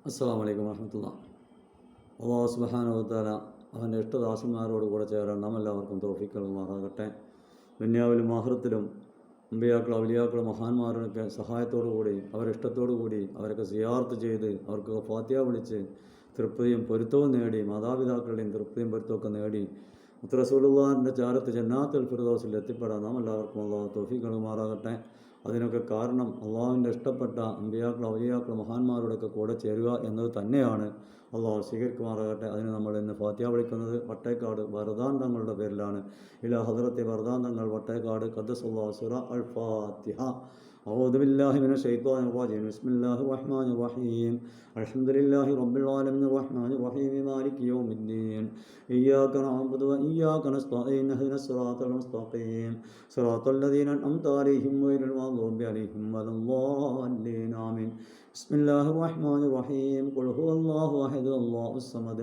അസ്സലാമു അലൈക്കും വറഹ്മത്തുള്ളാഹി. അല്ലാഹു സുബ്ഹാനഹു വ തആല അവൻ്റെ ഇഷ്ടദാസന്മാരോട് കൂടെ ചേരാൻ നാം എല്ലാവർക്കും തൗഫീഖ് നൽകുമാറാകട്ടെ. ദുനിയാവിലും ആഖിറത്തിലും അമ്പിയാക്കൾ, ഔലിയാക്കൾ, മഹാന്മാരുടെയൊക്കെ സഹായത്തോടു കൂടി അവരിഷ്ടത്തോടു കൂടി അവരൊക്കെ സിയാറത്ത് ചെയ്ത് അവർക്ക് ഫാത്തിഹ വിളിച്ച് തൃപ്തിയും പൊരുത്തവും നേടി, മാതാപിതാക്കളുടെയും തൃപ്തിയും പൊരുത്തമൊക്കെ നേടി മുത്ത് റസൂലുള്ളാഹിൻ്റെ ചാരത്ത് ജന്നാത്തുൽ ഫിർദൗസിൽ എത്തിപ്പെടാൻ നാം എല്ലാവർക്കും അല്ലാഹു തൗഫീഖ് നൽകുമാറാകട്ടെ. അതിനൊക്കെ കാരണം അള്ളാഹുവിൻ്റെ ഇഷ്ടപ്പെട്ട അമ്പിയാക്കൾ, ഔലിയാക്കൾ, മഹാന്മാരുടെയൊക്കെ കൂടെ ചേരുക എന്നത് തന്നെയാണ്. അള്ളാഹു സ്വീകരിക്കുമാറാകട്ടെ. അതിന് നമ്മൾ ഇന്ന് ഫാത്തിഹ വിളിക്കുന്നത് വട്ടേക്കാട് വരദാൻ തങ്ങളുടെ പേരിലാണ്. ഇലാ ഹദ്റത്തി വരദാൻ തങ്ങൾ വട്ടേക്കാട് ഖദ്ദസല്ലാഹു സിറ അൽ ഫാത്തിഹ. أعوذ بالله من الشيطان الرجيم. بسم الله الرحمن الرحيم. الحمد لله رب العالمين الرحمن الرحيم مالك يوم الدين. إياك نعبد وإياك نستعين اهدنا الصراط المستقيم صراط الذين أنعمت عليهم غير المغضوب عليهم ولا الضالين آمين. بسم الله الرحمن الرحيم. قل هو الله أحد الله الصمد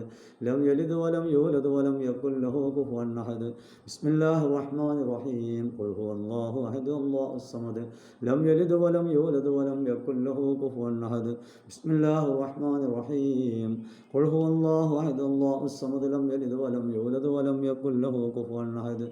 لم يلد ولم يولد ولم يكن له كفوا أحد. بسم الله الرحمن الرحيم. قل هو الله أحد الله الصمد لم يلد ولم يولد ولم يكن له كفوا أحد. بسم الله الرحمن الرحيم. قل هو الله أحد الله الصمد لم يلد ولم يولد ولم يكن له كفوا أحد.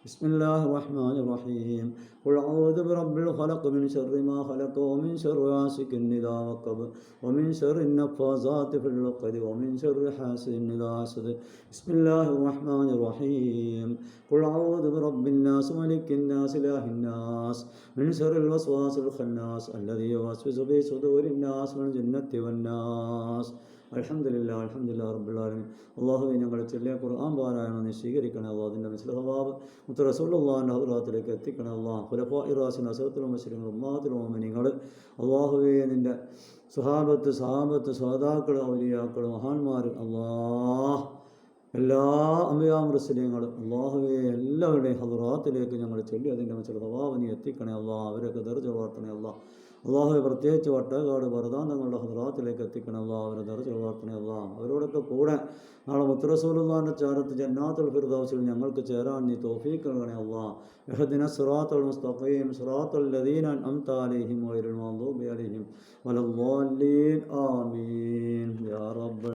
بسم الله الرحمن الرحيم. قل أعوذ برب الفلق من شر ما خلق ومن شر غاسق إذا وقب ومن شر النفاثات في العقد ومن شر حاسد إذا حسد. بسم الله الرحمن الرحيم. قل أعوذ برب الناس ملك الناس إله الناس من شر الوسواس الخناس الذي يوسوس في صدور الناس من الجنة والناس. അൽഹംദുലില്ലാഹ് അൽഹംദുലില്ലാഹി റബ്ബിൽ ആലമീൻ. അല്ലാഹുവേ, ഞങ്ങൾ ചൊല്ലിയ ഖുർആൻ പാരായണം നീ സ്വീകരിക്കണേ അല്ലാഹ്. അതിൻ്റെ മിസ്ല സവാബ് മുത്ത് റസൂലുള്ളാഹിൻ്റെ ഹദ്റത്തിലേക്ക് എത്തിക്കണേ അല്ലാഹ്. ഖുലഫാഇ റാഷിദീൻ, അസറത്തുൽ മുബശ്ശിരീൻ, ഉമ്മത്തുൽ മുഅ്മിനീങ്ങൾ, അല്ലാഹുവേ, നിൻ്റെ സഹാബത്ത്, സ്വഹാദാക്കൾ, ഔലിയാക്കൾ, മഹാന്മാർ, അല്ലാഹ് എല്ലാ അമ്പിയാ മുർസലീങ്ങളും അല്ലാഹുവേ എല്ലാവരുടെയും ഹദ്റാത്തിലേക്ക് ഞങ്ങൾ ചൊല്ലി അതിൻ്റെ മിസ്ല സവാബ് നീ എത്തിക്കണേ അല്ലാഹ്. അവരൊക്കെ ദർജ വളർത്തണേ അല്ലാഹ്. അള്ളാഹുവെ, പ്രത്യേകിച്ച് വട്ടേക്കാട് വരദാൻ തങ്ങളുടെ ഹദ്റാത്തിലേക്ക് എത്തിക്കണം അല്ലാഹ്. അവരെ ദർജ വളർത്തണേ അല്ലാഹ്. അവരോടൊക്കെ കൂടെ നാളെ മുത്ത് റസൂലുള്ളാഹിൻ്റെ ചാരത്ത് ജന്നാത്തുൽ ഫിർദൗസിൽ ഞങ്ങൾക്ക് ചേരാൻ നീ തൗഫീഖ് നൽകണേ അല്ലാഹ്. ഇഹ്ദിന സിറാത്തൽ മുസ്തഖീം സിറാത്തൽ ലദീന അൻഅംത അലൈഹിം ഗൈറിൽ മഗ്ദൂബി അലൈഹിം വലദ്ദാല്ലീൻ ആമീൻ യാ റബ്ബ്.